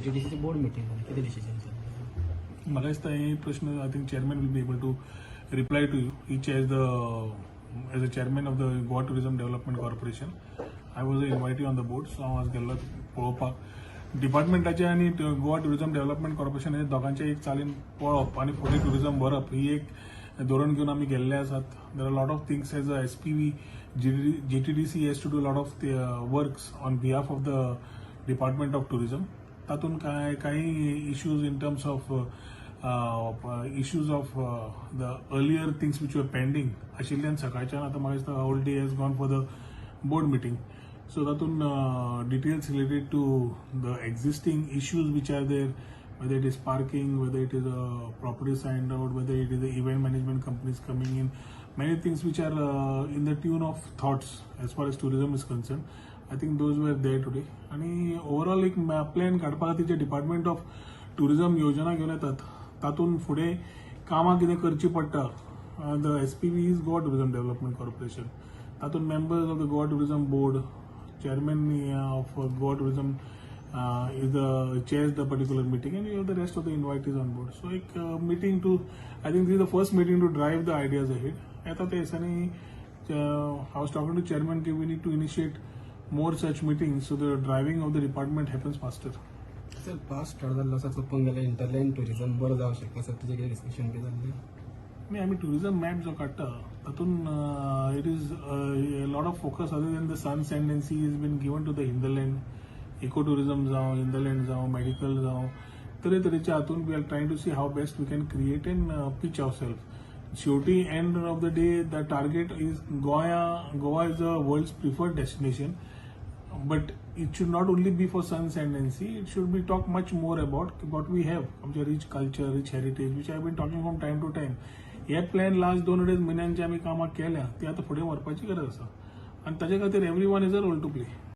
GTDC board meeting किती decision झालं? मला दिसतं हे प्रश्न I think chairman will be able to reply to you. He as a chairman of the Goa Tourism Development Corporation I was invited on the board. So हांव आज गेल्लो पळोवपाक डिपार्टमेंटाचे आनी गोवा टुरिझम डेव्हलपमेंट कॉर्पोरेशन हे दोगांचे एक चालीन पळोवप आनी फुडें टुरिझम व्हरप ही एक धोरण घेवन आमी गेल्ले आसात. There are lot of things as a SPV GTDC has to do lot of works on behalf of the department of tourism. तातून काही issues in terms of issues of the earlier things which were pending आशिल्ल्यान सकाळच्यान आता म्हाका दिसता whole day has gone for the board meeting. So तातून details related to the existing issues which are there, whether it is parking, whether it is a property signed out, whether it is the event management companies coming in, many things which are in the tune of thoughts as far as tourism is concerned. I think those were there today. आणि overall एक plan काडपा खातीर जे department of tourism योजना घेवन येतात तातून फुडें कामां कितें करची पडटा. The SPV is Goa Tourism Development Corporation. तातून members of the Goa Tourism board, chairman of Goa Tourism is the chairs the particular meeting, and you have the rest of the invitees on board. So एक meeting to, I think this is the first meeting to drive the ideas ahead. आता ते दिसांनी I was talking to chairman कि we need to initiate more such meetings so the driving of the department happens faster. Sir past start जाल्लो आसा चोपून गेल्यार interline tourism बरो जावंक शकता. सर तुजें कितें डिस्कशन बी जाल्लें? नाही आम्ही टुरिझम मॅप जो काढता तातून it is lot of focus other than the sun sand and sea is been given to the hinterland. Eco tourism जावं, हिंदलँड जावं, मेडिकल जावं, तरेतरेच्या हातून we are trying to see how best we can create and pitch our self. शेवटी end of the day the target is Goa is a world's preferred destination. But it should not only be for sun, sand and sea. It should be talk much more about what we have, आमचे rich culture, rich heritage, which I have been talking from time to time. हे plan last 2-2.5 महिन्यांची आम्ही कामां केल्या ती आता फुडें व्हरपाची गरज आसा आणि ताचे खातीर every one is a role to play.